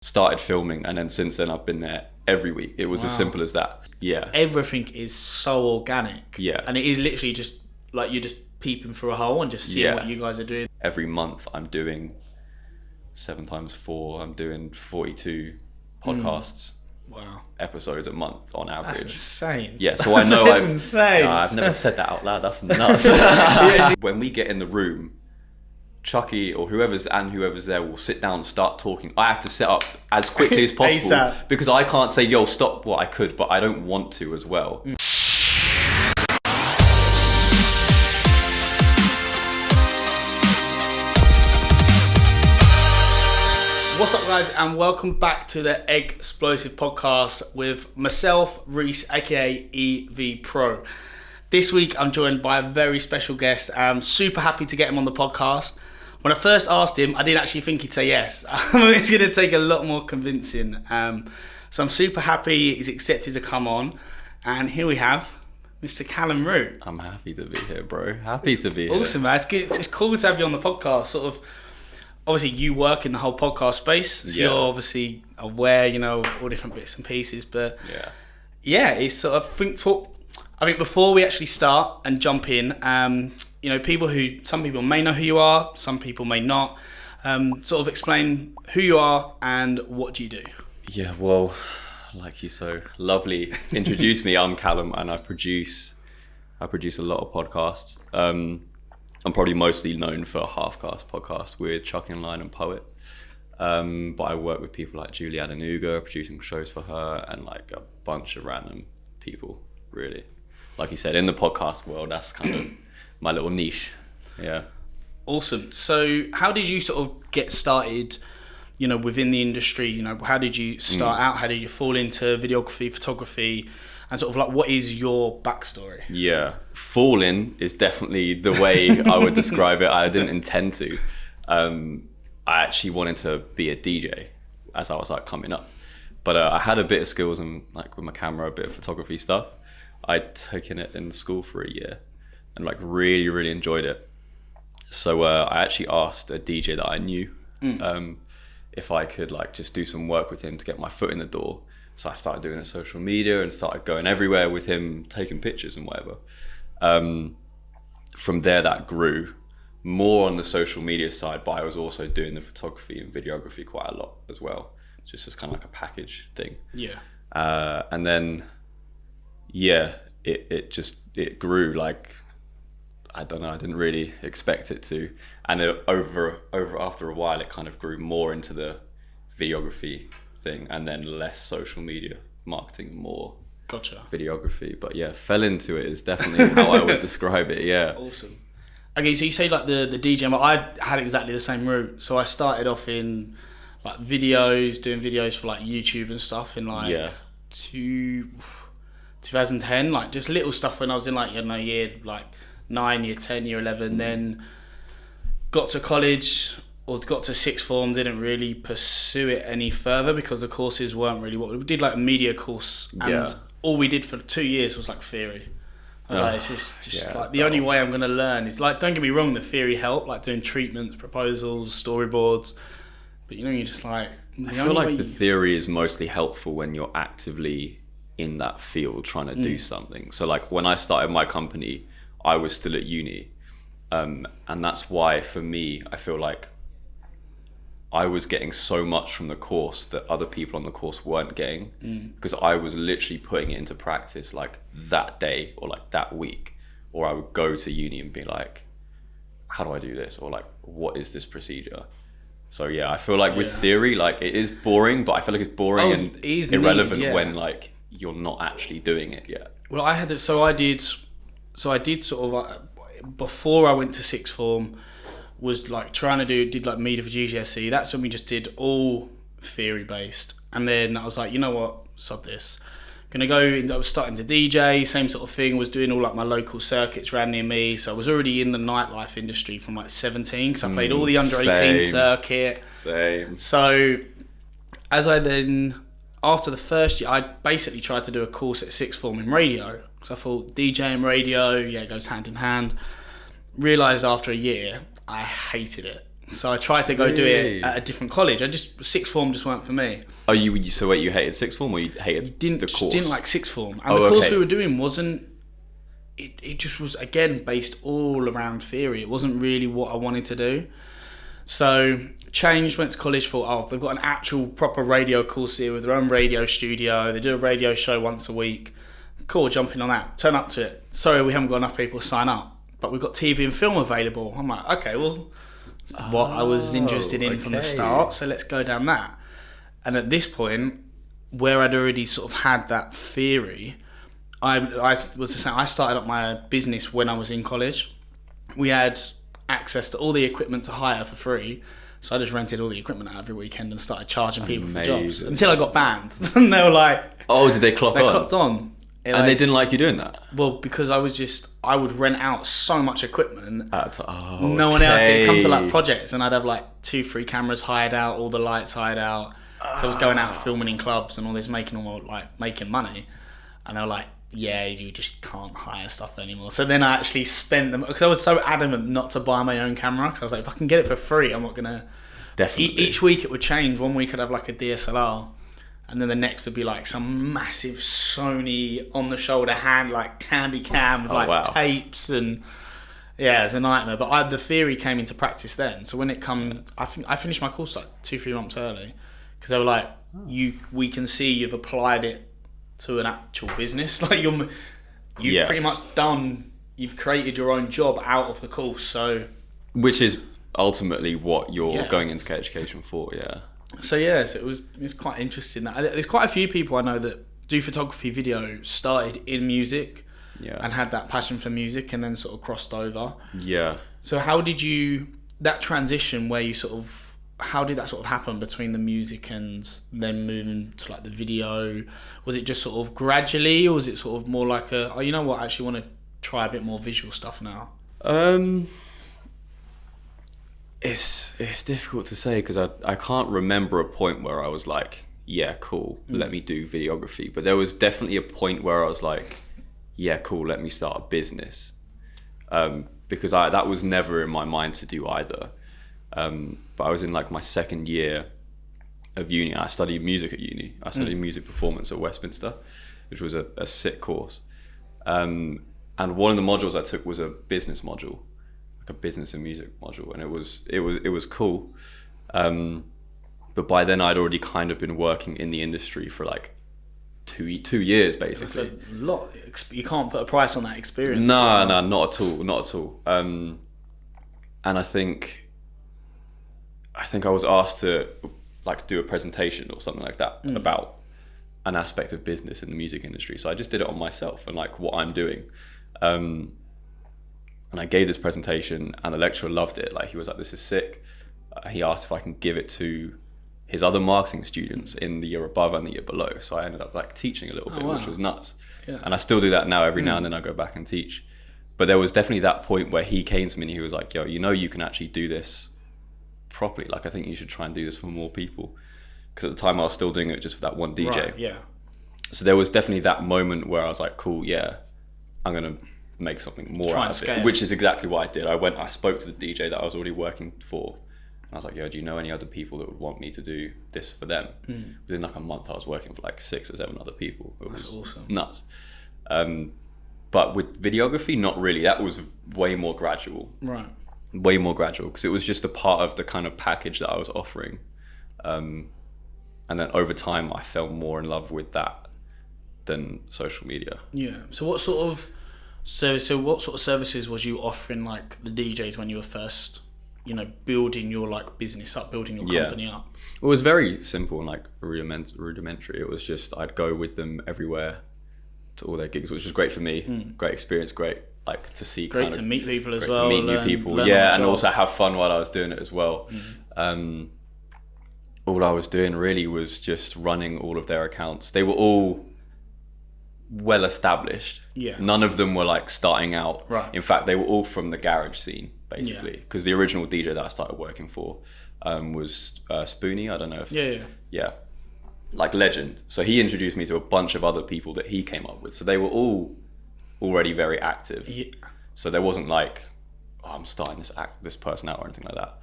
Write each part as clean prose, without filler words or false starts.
started filming, and then since then I've been there every week. It was as simple as that. Yeah. Everything is so organic. Yeah. And it is literally just like you're just peeping through a hole and just seeing what you guys are doing. Every month I'm doing 7 times 4. I'm doing 42 podcasts. Wow. Episodes a month on average. That's insane. Yeah, so I know That's insane. I've never said that out loud. That's nuts. When we get in the room, Chucky or whoever's there will sit down and start talking. I have to set up as quickly as possible ASAP. because I can't say, yo, stop. Well, I could, but I don't want to as well. What's up, guys, and welcome back to the EGGSPlosive podcast with myself, Reese, aka EVPRO. This week I'm joined by a very special guest. I'm super happy to get him on the podcast. When I first asked him, I didn't actually think he'd say yes. It's going to take a lot more convincing. So I'm super happy he's accepted to come on. And here we have Mr. Calum Root. I'm happy to be here, bro. Happy to be here. Awesome, man. It's cool to have you on the podcast. Sort of, obviously, you work in the whole podcast space, so you're obviously aware, of all different bits and pieces. But it's sort of I think before we actually start and jump in, some people may know who you are, some people may not. Sort of explain who you are and what do you do. Yeah, well, like you so lovely introduced me. I'm Calum, and I produce a lot of podcasts. I'm probably mostly known for Halfcast Podcast with Chucky and Poet. But I work with people like Adenuga, producing shows for her, and like a bunch of random people, really. Like you said, in the podcast world, that's kind of my little niche. Yeah. Awesome. So how did you sort of get started, within the industry? How did you start out? How did you fall into videography, photography? And sort of like, what is your backstory? Yeah, falling is definitely the way I would describe it. I didn't intend to. I actually wanted to be a DJ as I was like coming up. But I had a bit of skills and like with my camera, a bit of photography stuff. I'd taken it in school for a year and like really, really enjoyed it. So I actually asked a DJ that I knew if I could like just do some work with him to get my foot in the door. So I started doing it on social media and started going everywhere with him, taking pictures and whatever. From there, that grew more on the social media side, but I was also doing the photography and videography quite a lot as well, just as kind of like a package thing. Yeah. And then, it grew like, I don't know, I didn't really expect it to. And over after a while, it kind of grew more into the videography thing, and then less social media marketing, more videography. But yeah, fell into it is definitely how I would describe it. Yeah. Awesome. Okay, so you say like the DJ, but I had exactly the same route. So I started off in like doing videos for like YouTube and stuff in like 2010, like just little stuff when I was in like, year like 9, year 10, year 11, then got to college or got to sixth form, didn't really pursue it any further because the courses weren't really what we did, like a media course, and all we did for 2 years was like theory. I was like, this is just like the only way I'm going to learn is like, don't get me wrong, the theory helped, like doing treatments, proposals, storyboards, but you're just like, I feel like the theory is mostly helpful when you're actively in that field trying to do something. So like when I started my company, I was still at uni, and that's why for me, I feel like I was getting so much from the course that other people on the course weren't getting, because I was literally putting it into practice like that day or like that week, or I would go to uni and be like, how do I do this? Or like, what is this procedure? So yeah, I feel like with theory, like it is boring, but I feel like it's boring and irrelevant when like you're not actually doing it yet. Well, I did sort of before I went to sixth form, was like trying to did like media for GCSE. That's when we just did all theory based. And then I was like, you know what, sod this. I was starting to DJ, same sort of thing, was doing all like my local circuits around near me. So I was already in the nightlife industry from like 17, because I played all the under 18 circuit. Same. So after the first year, I basically tried to do a course at sixth form in radio. So I thought DJ and radio, it goes hand in hand. Realised after a year, I hated it. So I tried to go do it at a different college. Sixth form just weren't for me. Oh, you hated sixth form, or you hated the course? Didn't like sixth form, and the course we were doing wasn't. It just was, again, based all around theory. It wasn't really what I wanted to do. So changed, went to college, thought, they've got an actual proper radio course here with their own radio studio. They do a radio show once a week. Cool, jumping on that. Turn up to it. Sorry, we haven't got enough people to sign up, but we've got TV and film available. I'm like, okay, well, that's what I was interested in from the start, so let's go down that. And at this point, where I'd already sort of had that theory, I was the same. I started up my business when I was in college. We had access to all the equipment to hire for free, so I just rented all the equipment out every weekend and started charging people for jobs until I got banned. And they were like, "Oh, did they clock on?" They clocked on, and they didn't like you doing that. Well, because I would rent out so much equipment. No one else would come to like projects, and I'd have like 2-3 cameras hired out, all the lights hired out. So I was going out filming in clubs and all this, making money, and they were like, yeah, you just can't hire stuff anymore. So then I actually spent them, because I was so adamant not to buy my own camera, because I was like, if I can get it for free, I'm not gonna. Definitely. Each week it would change. One week I'd have like a DSLR, and then the next would be like some massive Sony on the shoulder hand, like candy cam with tapes, and yeah, it's a nightmare. But the theory came into practice then. So when it come, I think I finished my course like 2-3 months early, because they were like, we can see you've applied it to an actual business. Like you've pretty much you've created your own job out of the course. So, which is ultimately what you're going into education for. So it's quite interesting. There's quite a few people I know that do photography, video, started in music, and had that passion for music, and then sort of crossed over. So how did that transition where you sort of, how did that sort of happen between the music and then moving to like the video? Was it just sort of gradually, or was it sort of more like you know what, I actually want to try a bit more visual stuff now? It's difficult to say, because I can't remember a point where I was like, yeah, cool, let me do videography. But there was definitely a point where I was like, yeah, cool, let me start a business. Because that was never in my mind to do either. But I was in like my second year of uni. I studied music at uni. I studied music performance at Westminster, which was a sick course. And one of the modules I took was a business module, like a business and music module, and it was cool. But by then I'd already kind of been working in the industry for like 2 years basically. That's a lot. You can't put a price on that experience. No, not at all. And I think I was asked to like do a presentation or something like that about an aspect of business in the music industry. So I just did it on myself and like what I'm doing. And I gave this presentation, and the lecturer loved it. Like, he was like, this is sick. He asked if I can give it to his other marketing students in the year above and the year below. So I ended up like teaching a little bit, which was nuts. And I still do that now. Every now and then I go back and teach. But there was definitely that point where he came to me and he was like, yo, you can actually do this properly. Like, I think you should try and do this for more people. Because at the time I was still doing it just for that one DJ. Right, yeah. So there was definitely that moment where I was like, cool, yeah, I'm going to make something more out of it. Which is exactly what I did. I spoke to the DJ that I was already working for. And I was like, yo, do you know any other people that would want me to do this for them? Within like a month, I was working for like 6 or 7 other people. It was awesome. Nuts. But with videography, not really. That was way more gradual. Right. Way more gradual, because it was just a part of the kind of package that I was offering. And then over time, I fell more in love with that than social media. Yeah. So what sort of services was you offering like the DJs when you were first, building your like business up, building your company up? It was very simple and like rudimentary. It was just, I'd go with them everywhere to all their gigs, which was great for me. Great experience, great like to see. Great to meet people as well. To meet new people, and also have fun while I was doing it as well. All I was doing really was just running all of their accounts. They were all well established. Yeah. None of them were like starting out. Right. In fact, they were all from the garage scene, basically. Because the original DJ that I started working for was Spoonie. I don't know if... Yeah. Like legend. So he introduced me to a bunch of other people that he came up with. So they were all already very active. Yeah. So there wasn't like, I'm starting this person out or anything like that.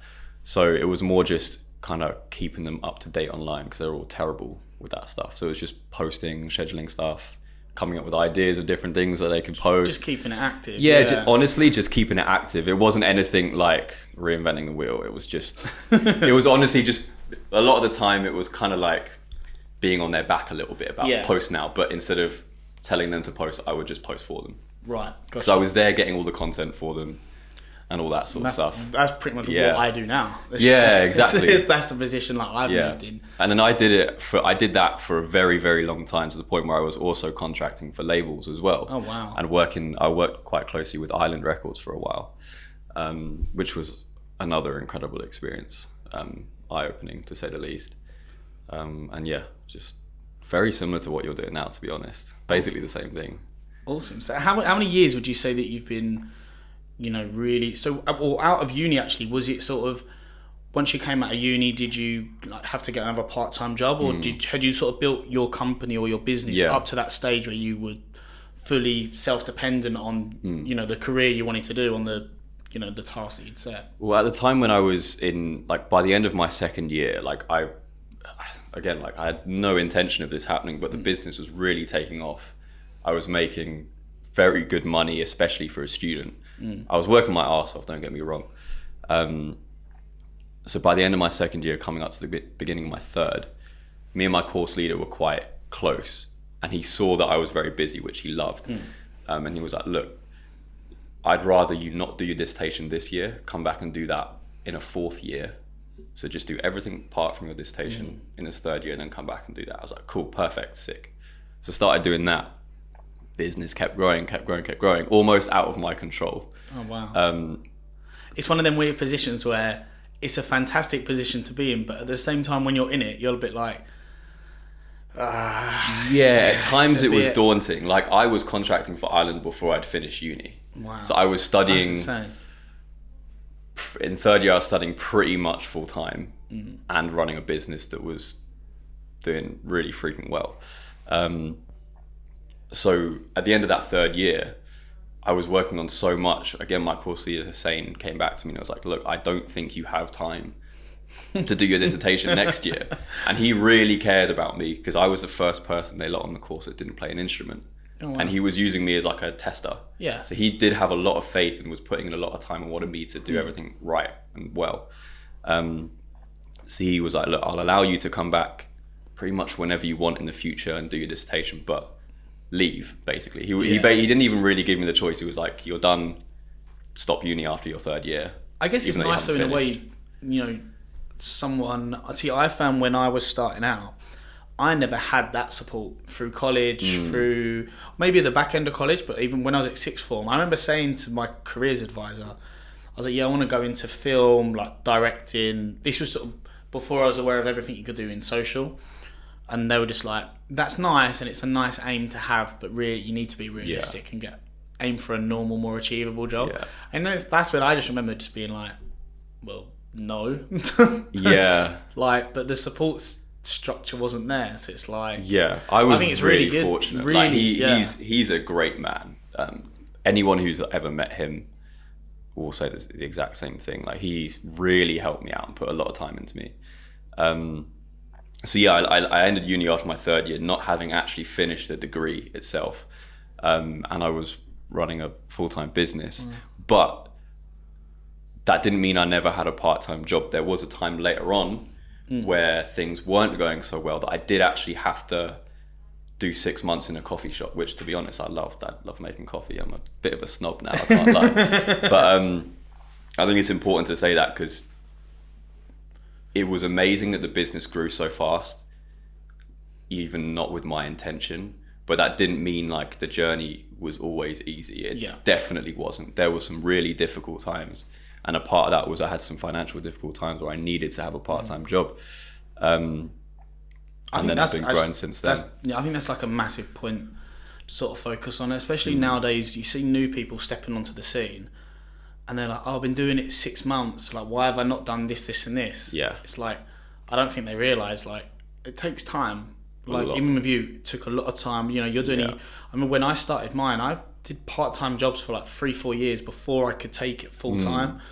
So it was more just kind of keeping them up to date online because they're all terrible with that stuff. So it was just posting, scheduling stuff, coming up with ideas of different things that they could post. Just keeping it active. Yeah. Honestly, just keeping it active. It wasn't anything like reinventing the wheel. It was just, it was honestly just, a lot of the time it was kind of like being on their back a little bit about post now. But instead of telling them to post, I would just post for them. Right. Because I was there getting all the content for them and all that sort of stuff. That's pretty much what I do now. Exactly. That's a position like I've moved in. And then I did that for a very, very long time, to the point where I was also contracting for labels as well. Oh wow. And I worked quite closely with Island Records for a while, which was another incredible experience, eye-opening to say the least. And yeah, just very similar to what you're doing now, to be honest. Basically the same thing. Awesome. So how many years would you say that you've been, really, so, or out of uni actually, was it sort of, once you came out of uni, did you like have to get another part-time job, or had you sort of built your company or your business up to that stage where you were fully self-dependent on, the career you wanted to do, on the, the tasks that you'd set? Well, at the time when I was in, like, by the end of my second year, like, I had no intention of this happening, but the business was really taking off. I was making very good money, especially for a student. I was working my arse off, don't get me wrong. So by the end of my second year, coming up to the beginning of my third, me and my course leader were quite close, and he saw that I was very busy, which he loved. And he was like, look, I'd rather you not do your dissertation this year, come back and do that in a fourth year. So just do everything apart from your dissertation in this third year, and then come back and do that. I was like, cool, perfect, sick. So started doing that. Business kept growing, almost out of my control. Oh wow. It's one of them weird positions where it's a fantastic position to be in, but at the same time when you're in it, you're a bit like, at times it was daunting. Like, I was contracting for Ireland before I'd finished uni. Wow. So I was studying. That's insane. In third year, I was studying pretty much full time and running a business that was doing really freaking well. So at the end of that third year, I was working on so much. Again, my course leader, Hussein, came back to me and was like, look, I don't think you have time to do your dissertation next year. And he really cared about me because I was the first person they let on the course that didn't play an instrument. Oh, wow. And he was using me as like a tester. Yeah. So he did have a lot of faith and was putting in a lot of time and wanted me to do everything right and well. So he was like, look, I'll allow you to come back pretty much whenever you want in the future and do your dissertation, but leave, basically. He didn't even really give me the choice. He was like, you're done, stop uni after your third year. I guess it's nicer in a way, I found when I was starting out, I never had that support through college, through maybe the back end of college, but even when I was at sixth form, I remember saying to my careers advisor, I was like, I want to go into film, like directing. This was sort of before I was aware of everything you could do in social. And they were just like, that's nice and it's a nice aim to have, but really you need to be realistic and aim for a normal, more achievable job. Yeah. And that's when I just remember just being like, well, no. But the support structure wasn't there, so it's like, I think it's really good. Fortunate. Really, like he's a great man. Anyone who's ever met him will say the exact same thing. Like, he's really helped me out and put a lot of time into me. I ended uni after my third year, not having actually finished the degree itself, and I was running a full-time business. But that didn't mean I never had a part-time job. There was a time later on where things weren't going so well that I did actually have to do 6 months in a coffee shop, which, to be honest, I loved. I love making coffee. I'm a bit of a snob now, I can't lie. But I think it's important to say that because it was amazing that the business grew so fast, even not with my intention. But that didn't mean like the journey was always easy. It definitely wasn't. There were some really difficult times. And a part of that was I had some financial difficult times where I needed to have a part-time job. And then I've been growing since then. I think that's like a massive point to sort of focus on, especially nowadays. You see new people stepping onto the scene and they're like, I've been doing it 6 months. Like, why have I not done this, this and this? Yeah. It's like, I don't think they realise, like, it takes time. Like, even with you, it took a lot of time. You're doing it. I mean, when I started mine, I did part-time jobs for like 3-4 years before I could take it full-time.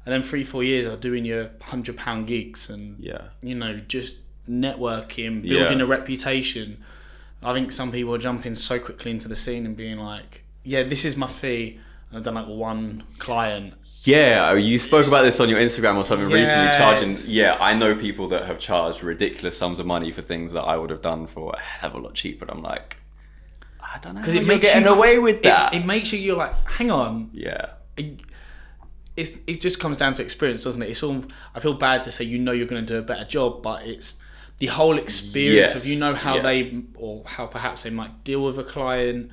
And then 3-4 years are doing your £100 gigs and, just networking, building a reputation. I think some people are jumping so quickly into the scene and being like, yeah, this is my fee. And I've done like one client. Yeah, you spoke about this on your Instagram or something recently, charging. Yeah, I know people that have charged ridiculous sums of money for things that I would have done for a hell of a lot cheaper. And I'm like, I don't know. Because you're getting away with that. It makes you're like, hang on. Yeah. It just comes down to experience, doesn't it? It's all. I feel bad to say you're going to do a better job, but it's the whole experience of how they or how perhaps they might deal with a client.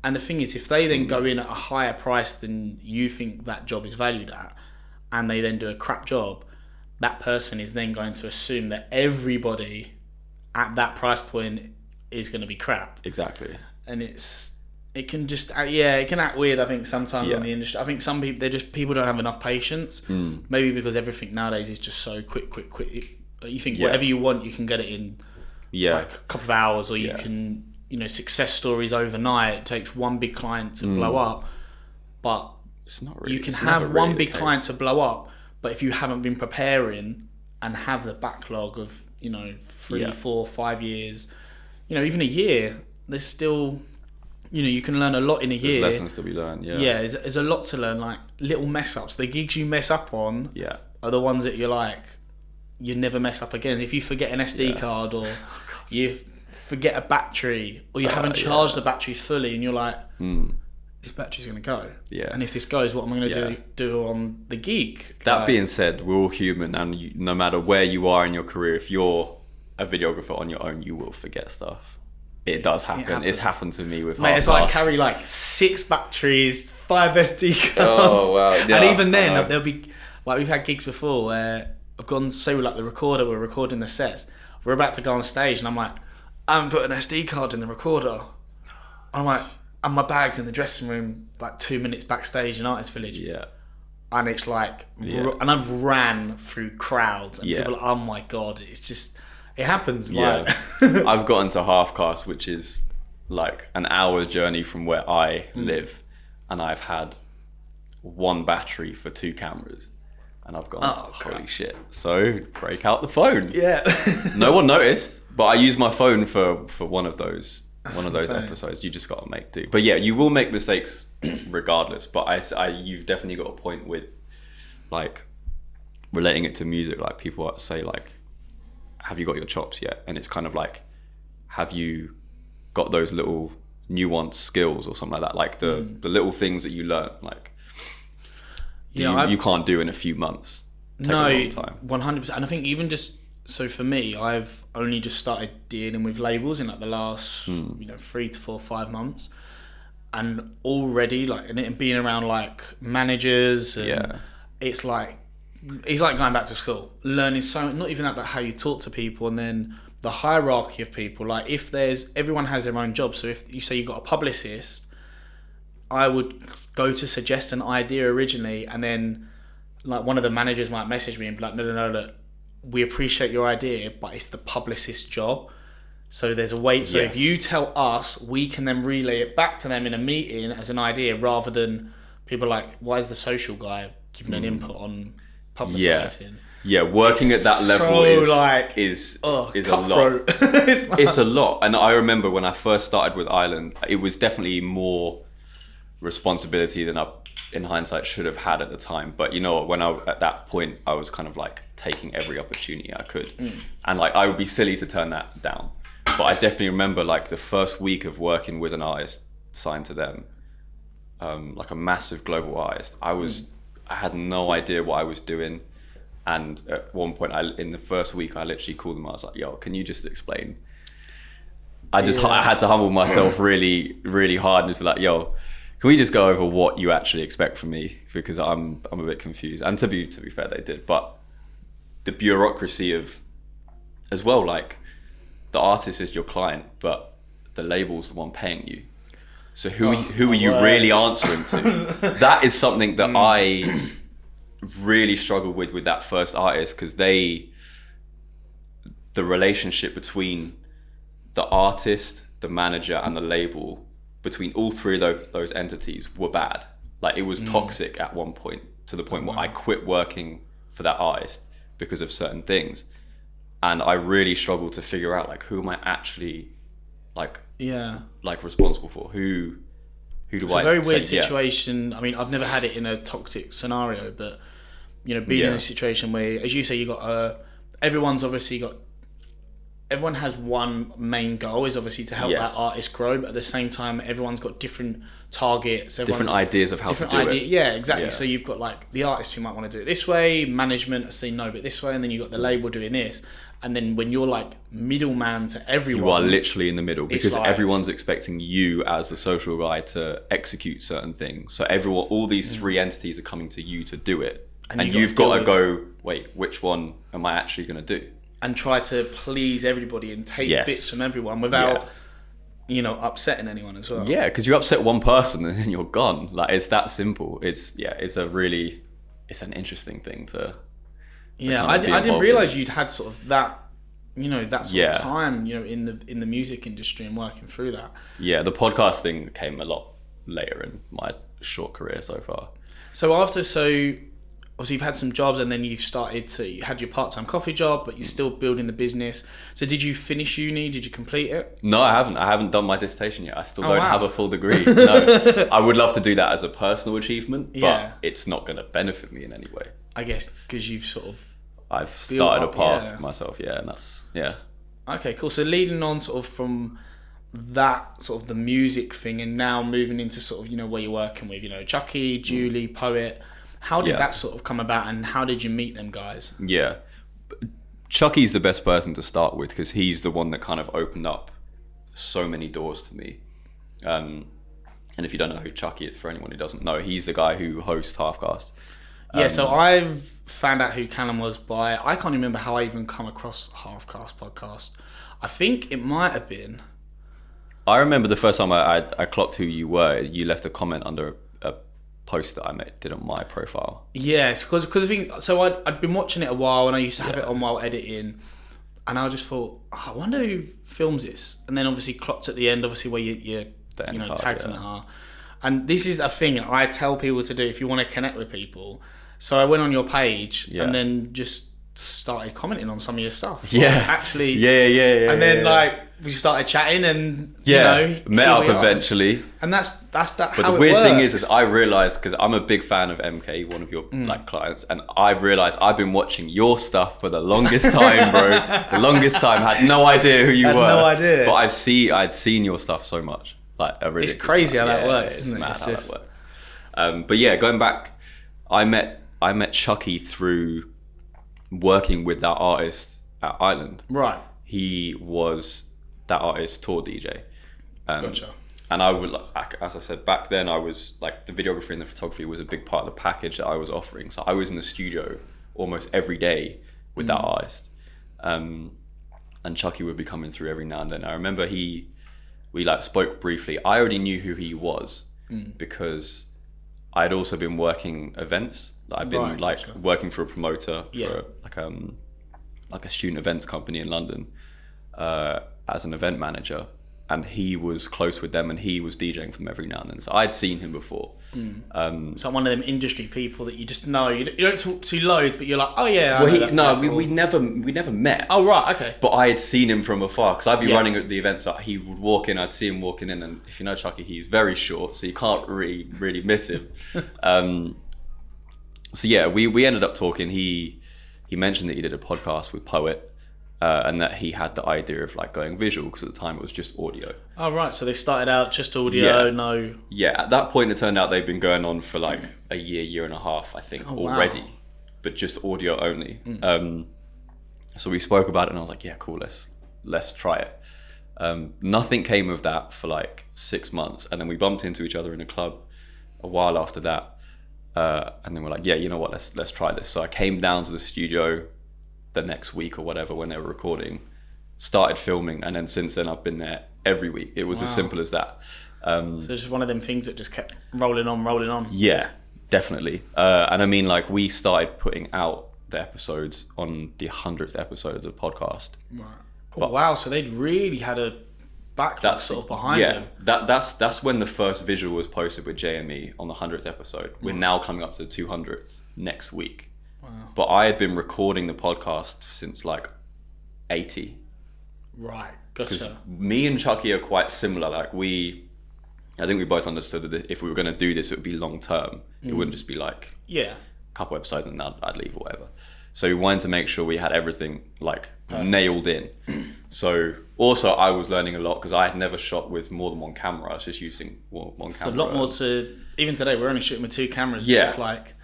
And the thing is, if they then go in at a higher price than you think that job is valued at, and they then do a crap job, that person is then going to assume that everybody at that price point is going to be crap. Exactly. And it can act weird, I think, sometimes in the industry. I think some people don't have enough patience. Maybe because everything nowadays is just so quick. You think whatever you want, you can get it in like a couple of hours, or you can, success stories overnight. It takes one big client to blow up, but it's not really. You can have one big client to blow up, but if you haven't been preparing and have the backlog of 3, 4, 5 years, even a year, there's still. You can learn a lot in a year. There's lessons to be learned, there's a lot to learn, like little mess ups. The gigs you mess up on are the ones that you're like, you never mess up again. If you forget an SD card, or you forget a battery, or you haven't charged the batteries fully, and you're like, this battery's going to go. Yeah. And if this goes, what am I going to do on the gig? That being said, we're all human, and no matter where you are in your career, if you're a videographer on your own, you will forget stuff. It does happen. It's happened to me with Halfcast. It's like carry like 6 batteries, 5 SD cards. Oh wow! Yeah, and even then, there'll be like we've had gigs before where I've gone like the recorder. We're recording the sets. We're about to go on stage, and I'm like, I haven't put an SD card in the recorder. I'm like, and my bag's in the dressing room, like 2 minutes backstage in Artist Village. Yeah. And it's like, and I've ran through crowds, and people are like, oh my god, it's just. It happens. Yeah. Like. I've gotten to Halfcast, which is like an hour journey from where I live, and I've had 1 battery for 2 cameras, and I've gone, holy shit. So break out the phone. Yeah. No one noticed, but I used my phone for one of those episodes. You just got to make do. But yeah, you will make mistakes regardless. But you've definitely got a point with like relating it to music. Like people say like, have you got your chops yet? And it's kind of like, have you got those little nuanced skills or something like that? Like the little things that you learn, like you can't do in a few months. Take a long time. 100%. And I think even just, so for me, I've only just started dealing with labels in like the last 3 to 4, 5 months. And already like, and being around like managers, and it's like going back to school, learning so not even that, but how you talk to people, and then the hierarchy of people. Like if everyone has their own job. So if you say you got a publicist, I would go to suggest an idea originally, and then like one of the managers might message me and be like, no, look, we appreciate your idea, but it's the publicist's job. So there's a way. So if you tell us, we can then relay it back to them in a meeting as an idea, rather than people like, why is the social guy giving an input on publicising? Yeah, working at that level is a lot. It's a lot. And I remember when I first started with Ireland, it was definitely more responsibility than I, in hindsight, should have had at the time. But when at that point, I was kind of like taking every opportunity I could. And like, I would be silly to turn that down. But I definitely remember like the first week of working with an artist signed to them, like a massive global artist. I had no idea what I was doing. And at one point, in the first week, I literally called them. I was like, yo, can you just explain? I had to humble myself really, really hard and just be like, yo, can we just go over what you actually expect from me? Because I'm a bit confused. And to be fair, they did. But the bureaucracy of, as well, like the artist is your client, but the label's the one paying you. So who are you really answering to? That is something that I really struggled with that first artist, because the relationship between the artist, the manager, and the label, between all 3 of those entities were bad. Like it was toxic at one point to the point where I quit working for that artist because of certain things. And I really struggled to figure out like, who am I actually like responsible for? Who do I? It's a very weird situation. I mean, I've never had it in a toxic scenario, but you know, being in a situation where, as you say, you got everyone has one main goal, is obviously to help that artist grow, but at the same time, everyone's got different targets, different ideas of how to do it. Yeah, exactly. Yeah. So you've got like the artist who might want to do it this way, management saying no, but this way, and then you've got the label doing this. And then when you're like middleman to everyone, you are literally in the middle, because like, everyone's expecting you as the social guy to execute certain things. So all these three entities are coming to you to do it, and you've got to go, wait, which one am I actually going to do? And try to please everybody and take bits from everyone without, you know, upsetting anyone as well. Yeah, because you upset one person and then you're gone. Like, it's that simple. It's an interesting thing to I didn't realize you'd had sort of that, you know, that sort of time, you know, in the music industry and working through that. Yeah, the podcast thing came a lot later in my short career so far. So obviously you've had some jobs, and then you had your part-time coffee job, but you're still building the business. So did you finish uni? Did you complete it? No, I haven't done my dissertation yet. I still don't have a full degree. No, I would love to do that as a personal achievement, but it's not going to benefit me in any way. I guess because I've started a path myself, and that's, Okay, cool. So leading on sort of from that sort of the music thing, and now moving into sort of, you know, where you're working with, you know, Chucky, Julie, Poet. How did that sort of come about, and how did you meet them guys? Yeah. Chucky's the best person to start with, because he's the one that kind of opened up so many doors to me. And if you don't know who Chucky is, for anyone who doesn't know, he's the guy who hosts Halfcast. So I've found out who Calum was by, I can't remember how I even come across Halfcast Podcast. I think it might have been. I remember the first time I clocked who you were, you left a comment under a post that I did on my profile. Yes, because I think, so I'd been watching it a while, and I used to have it on while editing, and I just thought, I wonder who films this, and then obviously clocked at the end, obviously where you know, tags and are. And this is a thing I tell people to do if you want to connect with people. So I went on your page and then just started commenting on some of your stuff. Yeah. Like, actually. Yeah. And then like we started chatting, and you know, met up eventually. And that's that. But the weird thing is I realized, because I'm a big fan of MK, one of your like clients, and I've realized I've been watching your stuff for the longest time, bro. The longest time. Had no idea who you were. No idea. But I'd seen your stuff so much. Like, it's crazy how that works. It's mad how that works. But yeah, going back, I met Chucky through working with that artist at Island. Right. He was that artist tour DJ. Gotcha. And I would, as I said, back then I was like, the videography and the photography was a big part of the package that I was offering. So I was in the studio almost every day with that artist. And Chucky would be coming through every now and then. I remember we like spoke briefly. I already knew who he was because I'd also been working events. I've been working for a promoter for like a student events company in London as an event manager, and he was close with them, and he was DJing for them every now and then. So I'd seen him before. So one of them industry people that you just know. You don't talk to loads, but you're like, oh yeah. We never met. Oh right, okay. But I had seen him from afar, because I'd be running at the events. So he would walk in, I'd see him walking in, and if you know Chucky, he's very short, so you can't really miss him. So yeah, we ended up talking. He mentioned that he did a podcast with Poet. And that he had the idea of like going visual, because at the time it was just audio. Oh right, so they started out just audio, no. Yeah, at that point it turned out they'd been going on for like a year and a half, I think, already, but just audio only. So we spoke about it, and I was like, yeah, cool, let's try it. Nothing came of that for like 6 months, and then we bumped into each other in a club a while after that, and then we're like, yeah, you know what, let's try this. So I came down to the studio the next week or whatever when they were recording, started filming, and then since then I've been there every week. It was as simple as that. So it's just one of them things that just kept rolling on. Yeah, definitely. And I mean, like, we started putting out the episodes on the 100th episode of the podcast. Right. Oh, wow, so they'd really had a backlog sort of behind him. That's when the first visual was posted with JME on the 100th episode. We're now coming up to the 200th next week. Wow. But I had been recording the podcast since like 80. Right, gotcha. Me and Chucky are quite similar. Like I think we both understood that if we were going to do this, it would be long term. It wouldn't just be like a couple episodes and I'd leave or whatever. So we wanted to make sure we had everything like nailed in. So also I was learning a lot because I had never shot with more than one camera. I was just using one camera. It's a lot more to, even today we're only shooting with 2 cameras. Yeah. But it's like,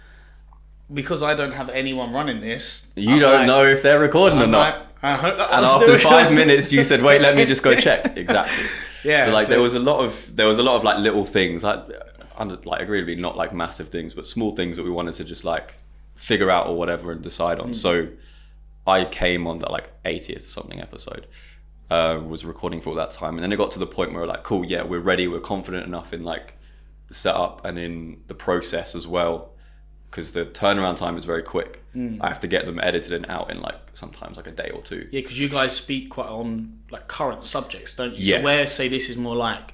because I don't have anyone running this. You don't know if they're recording or not. I hope that and was after 5 minutes you said, wait, let me just go check. Exactly. Yeah. So like there was a lot of like little things, like agreedably not like massive things, but small things that we wanted to just like figure out or whatever and decide on. So I came on that like 80th something episode, was recording for all that time, and then it got to the point where we're like, cool, yeah, we're ready, we're confident enough in like the setup and in the process as well, because the turnaround time is very quick. I have to get them edited and out in like sometimes like a day or 2. Yeah, because you guys speak quite on like current subjects, don't you? Yeah. So where, say, this is more like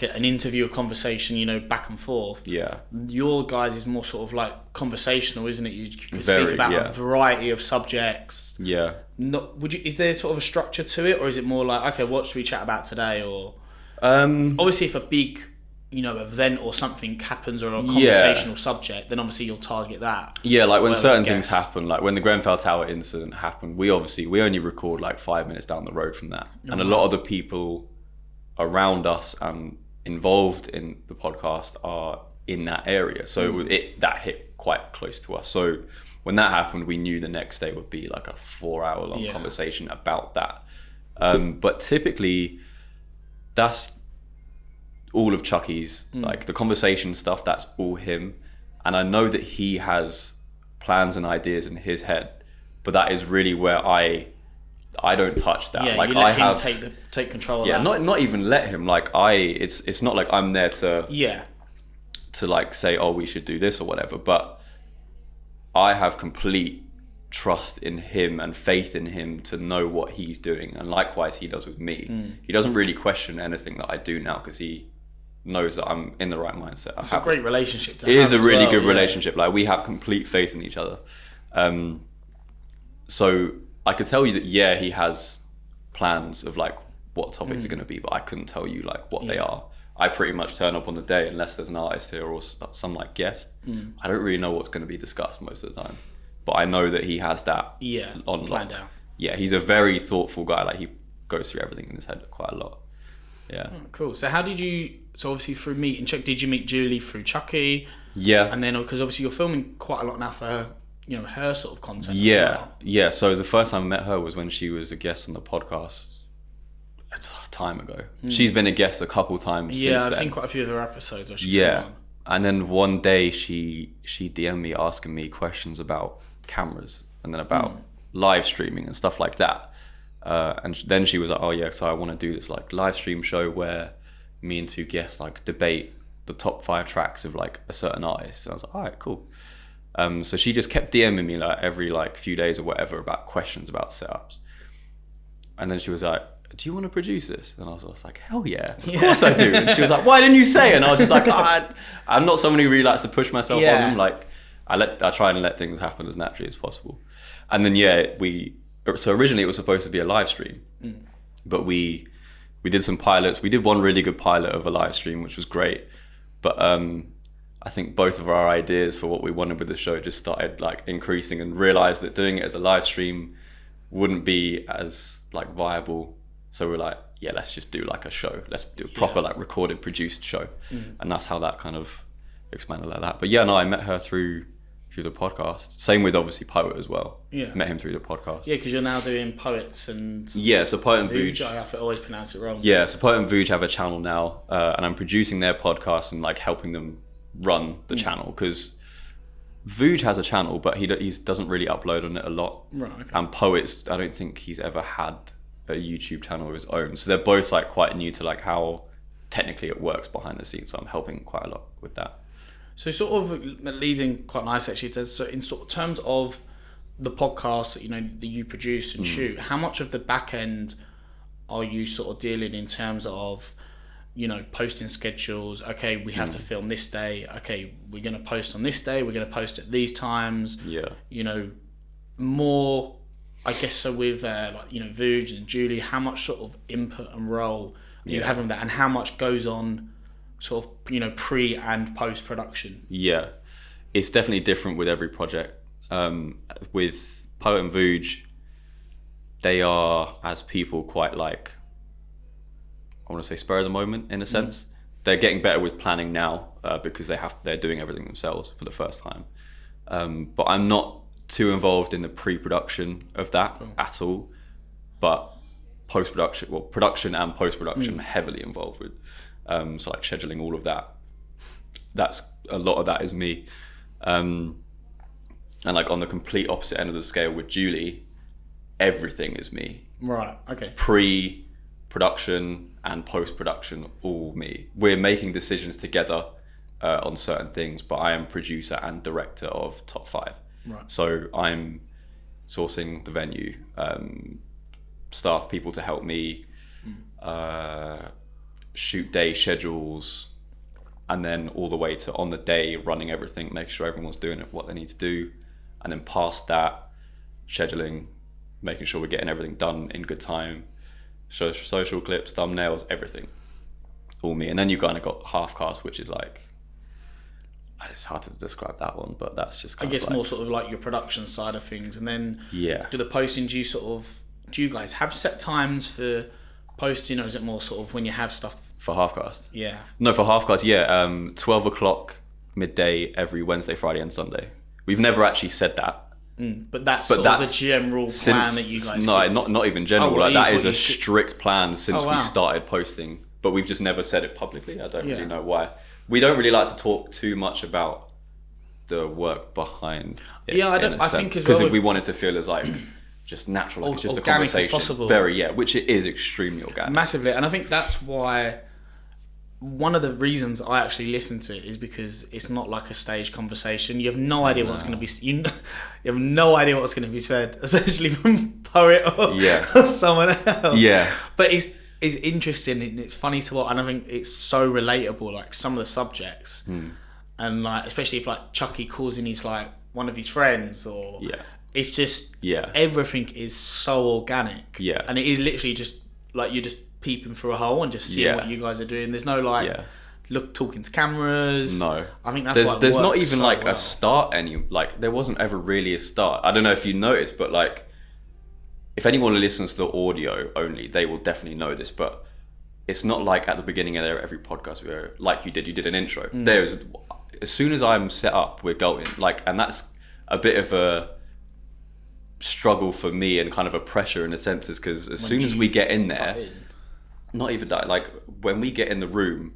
an interview, a conversation, you know, back and forth. Yeah. Your guys is more sort of like conversational, isn't it? You can Very, speak about yeah. a variety of subjects. Yeah. Is there sort of a structure to it, or is it more like, okay, what should we chat about today? Or obviously, if a big, you know, event or something happens, or a conversational subject, then obviously you'll target that. Yeah, like when certain things happen, like when the Grenfell Tower incident happened, we only record like 5 minutes down the road from that. And a lot of the people around us and involved in the podcast are in that area. So that hit quite close to us. So when that happened, we knew the next day would be like a 4-hour long conversation about that. But typically that's all of Chucky's, like the conversation stuff, that's all him. And I know that he has plans and ideas in his head, but that is really where I don't touch that. Yeah, like you let him take control of that. Yeah, not even let him. Like it's not like I'm there to like say, oh, we should do this or whatever. But I have complete trust in him and faith in him to know what he's doing, and likewise he does with me. He doesn't really question anything that I do now because he knows that I'm in the right mindset. It's a great relationship to have. It is a really good yeah. relationship. Like we have complete faith in each other. So I could tell you that he has plans of like what topics are going to be, but I couldn't tell you like what they are. I pretty much turn up on the day unless there's an artist here or some like guest. I don't really know what's going to be discussed most of the time, but I know that he has that on planned out. Yeah, he's a very thoughtful guy. Like he goes through everything in his head quite a lot. Yeah. Oh, cool. So how did you? So obviously through meeting Chuck, did you meet Julie through Chucky? Yeah. And then because obviously you're filming quite a lot now for her, you know, her sort of content. Yeah. As well. Yeah. So the first time I met her was when she was a guest on the podcast a time ago. She's been a guest a couple times since then. Yeah, I've seen quite a few of her episodes. Where she's come on. And then one day she DM'd me asking me questions about cameras and then about live streaming and stuff like that. And then she was like, oh yeah, so I want to do this like live stream show where me and 2 guests like debate the top 5 tracks of like a certain artist. And I was like, all right, cool. So she just kept DMing me like every like few days or whatever about questions about setups. And then she was like, do you want to produce this? And I was like, hell yeah, of course I do. And she was like, why didn't you say? And I was just like, I'm not someone who really likes to push myself on them. Like I try and let things happen as naturally as possible. And then so originally it was supposed to be a live stream, but we did some pilots. We did one really good pilot of a live stream, which was great. But I think both of our ideas for what we wanted with the show just started like increasing, and realized that doing it as a live stream wouldn't be as like viable. So we're like, yeah, let's just do like a show. Let's do a proper like recorded, produced show. And that's how that kind of expanded like that. But yeah, no, I met her through the podcast. Same with obviously Poet as well. Yeah. Met him through the podcast. Yeah, because you're now doing Poets and... Yeah, so Poet and Vuj. I always pronounce it wrong. Yeah, so Poet and Vuj have a channel now, and I'm producing their podcast and like helping them run the channel, because Vuj has a channel, but he doesn't really upload on it a lot. Right, okay. And Poet's, I don't think he's ever had a YouTube channel of his own. So they're both like quite new to like how technically it works behind the scenes. So I'm helping quite a lot with that. So sort of leading quite nice actually. So in sort of terms of the podcast, you know, that you produce and shoot, how much of the back end are you sort of dealing in terms of, you know, posting schedules? Okay, we have to film this day. Okay, we're going to post on this day. We're going to post at these times. Yeah. You know, more, I guess, so with like, you know, Vuj and Julie, how much sort of input and role are you having that, and how much goes on sort of, you know, pre and post production? Yeah, it's definitely different with every project. With Poet and Vuj, they are, as people, quite like, I want to say spur of the moment in a sense. They're getting better with planning now because they're doing everything themselves for the first time. But I'm not too involved in the pre-production of that at all. But post-production, well, production and post-production, heavily involved with. So like scheduling all of that. That's a lot of that is me. And like on the complete opposite end of the scale with Julie, everything is me. Right. Okay. Pre-production and post-production, all me. We're making decisions together on certain things, but I am producer and director of Top 5. Right. So I'm sourcing the venue, staff people to help me, shoot day schedules, and then all the way to on the day running everything, making sure everyone's doing what they need to do, and then past that, scheduling, making sure we're getting everything done in good time, social clips, thumbnails, everything, all me. And then you kind of got Halfcast, which is like, it's hard to describe that one, but that's just kind I guess of like, more sort of like your production side of things. And then yeah, do the posting, do you guys have set times for posting, or is it more sort of when you have stuff? For Halfcast? Yeah. No, for Halfcast, yeah. 12 o'clock midday every Wednesday, Friday and Sunday. We've never actually said that. But that's sort of the general plan that you guys not even general. well, like that is a strict plan since we started posting. But we've just never said it publicly. I don't really know why. We don't really like to talk too much about the work behind it. Yeah, I think as because well, if we want it to feel as like just natural, like it's just a organic conversation. as possible. Which it is extremely organic. Massively. And I think that's why one of the reasons I actually listen to it is because it's not like a stage conversation. You have no idea what's going to be. You have no idea what's going to be said, especially from Poet or someone else. Yeah. But it's interesting and it's funny to watch, and I think it's so relatable. Like some of the subjects, and like especially if like Chucky calls in his like one of his friends, or it's just everything is so organic. Yeah, and it is literally just like you're just peeping through a hole and just seeing what you guys are doing. There's no like talking to cameras. No, I think that's there's not even so like a start. There wasn't ever really a start. I don't know if you noticed, but like if anyone listens to the audio only, they will definitely know this. But it's not like at the beginning of every podcast where like you did an intro. There's as soon as I'm set up, we're going like, and that's a bit of a struggle for me and kind of a pressure in a sense, is because as soon as we get in there. Not even that, like when we get in the room,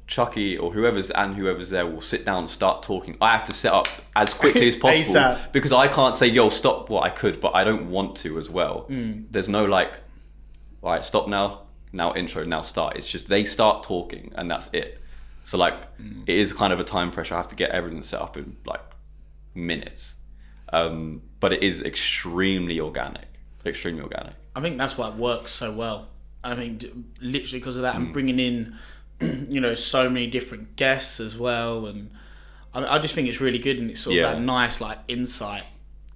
Chucky or whoever's there will sit down and start talking. I have to set up as quickly as possible because I can't say, yo, stop. Well, I could, but I don't want to as well. There's no like, all right, stop now intro, now start. It's just they start talking and that's it. So like it is kind of a time pressure. I have to get everything set up in like minutes. But it is extremely organic. I think that's why it works so well. I think literally because of that, and bringing in, you know, so many different guests as well, and I just think it's really good, and it's sort of that nice like insight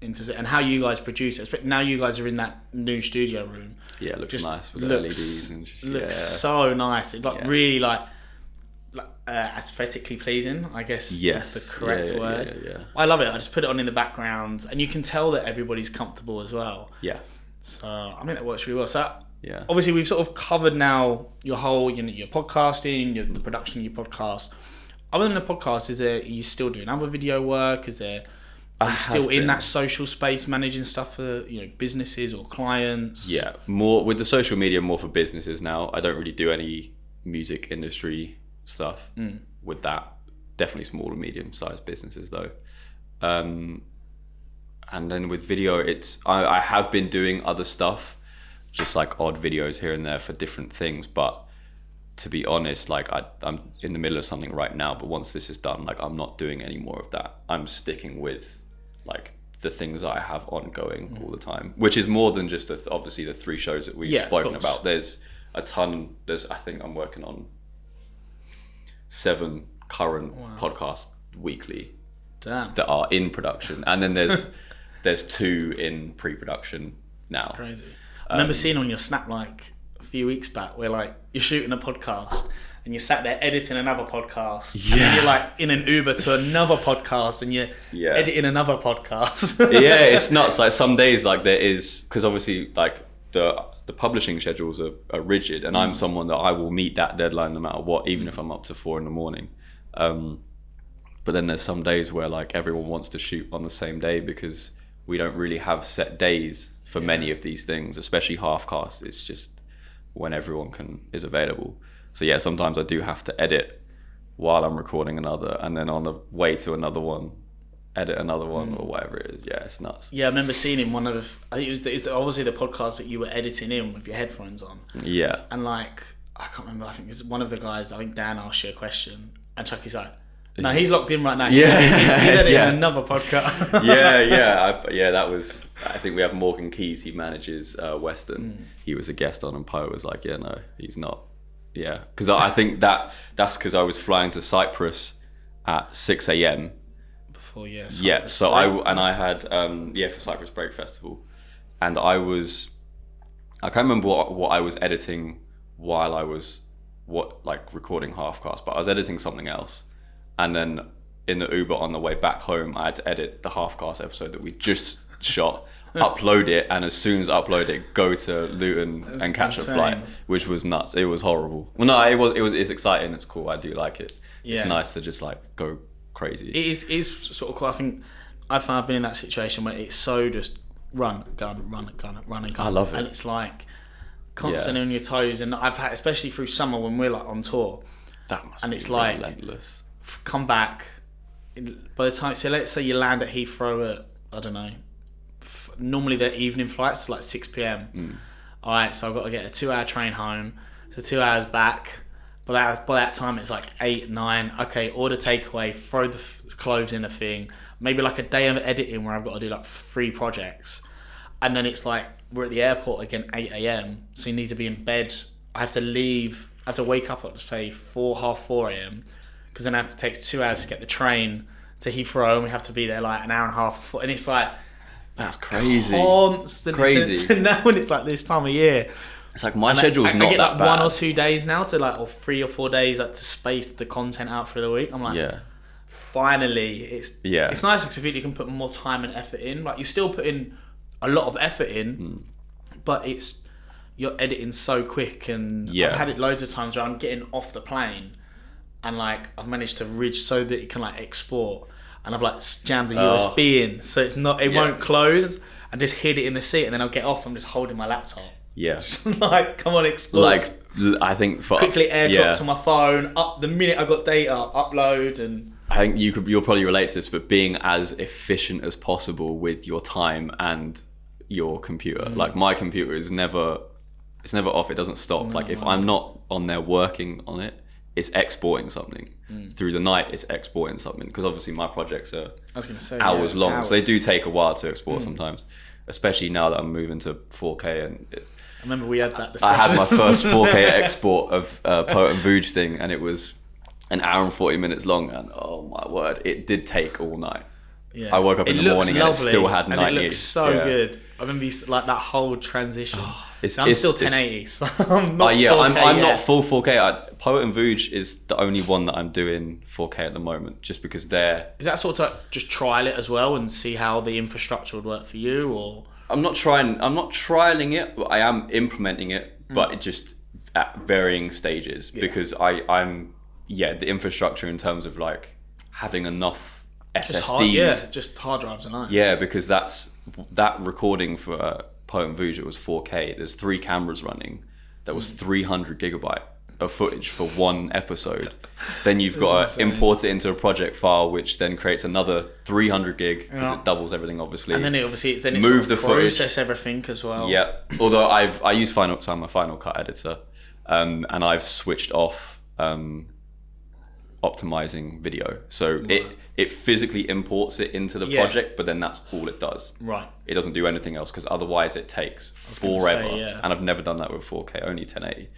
into it and how you guys produce it. Now you guys are in that new studio room. Yeah, it looks nice with the LEDs and looks so nice. It's like really like aesthetically pleasing, I guess is the correct word. Yeah. I love it. I just put it on in the background, and you can tell that everybody's comfortable as well. Yeah. So I mean, it works really well. So. Yeah. Obviously, we've sort of covered now your whole, you know, your podcasting, the production of your podcast. Other than the podcast, are you still doing other video work? Are you still in that social space, managing stuff for, you know, businesses or clients? Yeah, more with the social media, more for businesses now. I don't really do any music industry stuff with that. Definitely small and medium-sized businesses though. And then with video, I have been doing other stuff. Just like odd videos here and there for different things, but to be honest, like I'm in the middle of something right now, but once this is done, like I'm not doing any more of that. I'm sticking with like the things that I have ongoing all the time, which is more than just obviously the 3 shows that we've spoken about. There's a ton. I think I'm working on 7 current podcasts weekly that are in production, and then there's 2 in pre-production now. That's crazy. I remember seeing on your Snap like a few weeks back where like you're shooting a podcast and you sat there editing another podcast, and then you're like in an Uber to another podcast and you're editing another podcast. Yeah, it's nuts. Like some days, like there is, because obviously like the publishing schedules are rigid, and I'm someone that I will meet that deadline no matter what, even if I'm up to 4 a.m. But then there's some days where like everyone wants to shoot on the same day because we don't really have set days for many of these things, especially Halfcast. It's just when everyone is available. So yeah, sometimes I do have to edit while I'm recording another, and then on the way to another one, edit another one or whatever it is. Yeah, it's nuts. Yeah, I remember seeing in one of, I think it's obviously the podcast that you were editing in with your headphones on. Yeah. And like, I can't remember, I think it's one of the guys, I think Dan asked you a question, and Chucky's like, no, he's locked in right now. Yeah. He's editing another podcast. Yeah. That was, I think we have Morgan Keys, he manages Western. He was a guest on, and Poe was like, yeah, no, he's not. Yeah, because I think that's because I was flying to Cyprus at 6 a.m. before Cyprus so break. I had for Cyprus Break Festival, and I can't remember what I was editing while I was recording Halfcast, but I was editing something else, and then in the Uber on the way back home I had to edit the Halfcast episode that we just shot, upload it, and as soon as I upload it, go to Luton and catch a flight, which was nuts. It was horrible. Well, no, it's exciting. It's cool. I do like it. Yeah. It's nice to just like go crazy. It is sort of cool. I think I've been in that situation where it's so just run, gun. I love it, and it's like constantly on your toes. And I've had, especially through summer when we're like on tour, that must and be it's like relentless. Come back by the time. So let's say you land at Heathrow at, I don't know, normally they're evening flights, like 6 p.m. All right, so I've got to get a 2-hour train home, so 2 hours back. By that time, it's like 8, 9. Okay, order takeaway, throw the clothes in the thing. Maybe like a day of editing where I've got to do like 3 projects, and then it's like we're at the airport again, 8 a.m. So you need to be in bed. I have to leave. I have to wake up at say 4 a.m. because then I have to take 2 hours to get the train to Heathrow, and we have to be there like an hour and a half before. And it's like, that's crazy. Constant. Crazy. Now when it's like this time of year, it's like my schedule's not that bad. I get like 1 or 2 days now to like, or 3 or 4 days like to space the content out for the week. I'm like, finally, it's nice because I feel you can put more time and effort in. Like you're still putting a lot of effort in, but you're editing so quick. And I've had it loads of times where I'm getting off the plane and like I've managed to ridge so that it can like export. And I've like jammed the USB in, so it's not. It won't close. I just hid it in the seat, and then I'll get off. I'm just holding my laptop. Yeah. Like, come on, explore. Like, I think quickly airdrop to my phone. Up the minute I got data, upload, and I think you'll probably relate to this, but being as efficient as possible with your time and your computer. Like my computer is never off. It doesn't stop. Like if I'm not on there working on it, it's exporting something. Through the night, it's exporting something, because obviously my projects are hours long, so they do take a while to export sometimes, especially now that I'm moving to 4K. And I remember we had that discussion. I had my first 4K export of Potent Vooge thing, and it was an hour and 40 minutes long, and oh my word, it did take all night. Yeah. I woke up in the morning and it still had 90. And it looks so good. I remember like that whole transition. I'm still 1080, so I'm not 4K I'm not full 4K. Potent Vooge is the only one that I'm doing 4K at the moment, just because they're... Is that sort of just trial it as well and see how the infrastructure would work for you, or...? I'm not trialing it, but I am implementing it, but it just at varying stages, because I'm the infrastructure in terms of like having enough SSDs, just hard drives are nice. Yeah, because that recording for Potent Vooge, it was 4K. There's 3 cameras running. That was 300 gigabyte of footage for one episode. Then you've got to import it into a project file, which then creates another 300 gig, because it doubles everything, obviously. And then it's move the footage, process everything as well. Yeah. Although I use Final Cut, my Final Cut editor, and I've switched off optimizing video. So Right. it physically imports it into the project, but then that's all it does. Right. It doesn't do anything else, because otherwise it takes forever. And I've never done that with 4K, only 1080.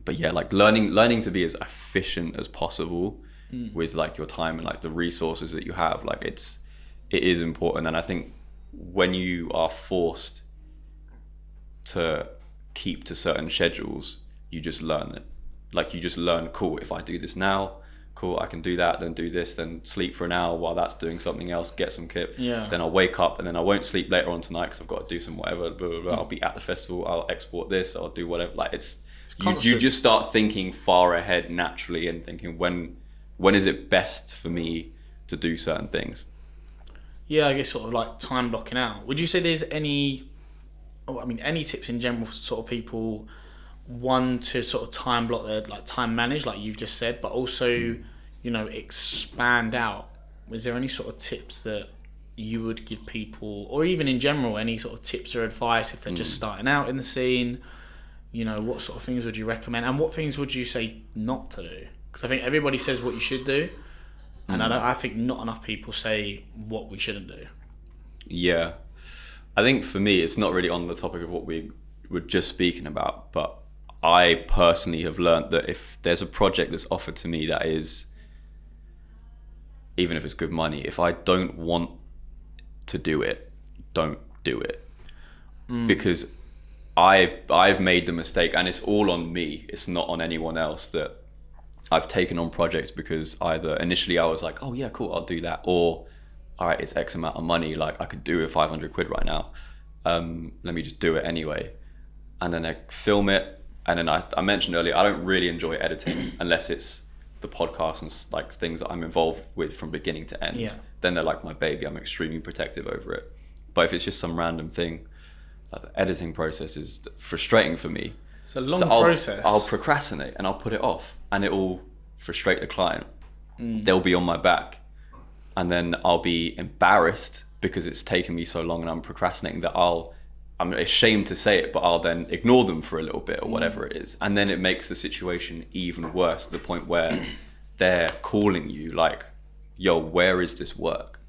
But yeah, like learning to be as efficient as possible with like your time and like the resources that you have. Like it is important. And I think when you are forced to keep to certain schedules, you just learn it. Like you just learn, cool, if I do this now, cool, I can do that, then do this, then sleep for an hour while that's doing something else, get some kip. Then I'll wake up and then I won't sleep later on tonight because I've got to do some whatever, blah, blah, blah. I'll be at the festival, I'll export this, I'll do whatever. Like you just start thinking far ahead naturally and thinking when is it best for me to do certain things. Yeah, I guess sort of like time blocking out. Would you say there's any tips in general for sort of people, one, to sort of time block their, like time manage, like you've just said, but also, expand out? Was there any sort of tips that you would give people, or even in general, any sort of tips or advice if they're just starting out in the scene? What sort of things would you recommend, and what things would you say not to do? Because I think everybody says what you should do, and I think not enough people say what we shouldn't do. Yeah. I think for me, it's not really on the topic of what we were just speaking about, but I personally have learned that if there's a project that's offered to me that is, even if it's good money, if I don't want to do it, don't do it. Because I've made the mistake, and it's all on me, it's not on anyone else, that I've taken on projects because either initially I was like, oh yeah, cool, I'll do that, or all right, it's X amount of money, like I could do it 500 quid right now, let me just do it anyway. And then I film it, and then I mentioned earlier, I don't really enjoy editing unless it's the podcast and like things that I'm involved with from beginning to end. Then they're like my baby, I'm extremely protective over it. But if it's just some random thing, like the editing process is frustrating for me. It's a long process. I'll procrastinate and I'll put it off, and it will frustrate the client. They'll be on my back, and then I'll be embarrassed because it's taken me so long and I'm procrastinating that I'm ashamed to say it, but I'll then ignore them for a little bit or whatever it is. And then it makes the situation even worse, to the point where they're calling you like, yo, where is this work?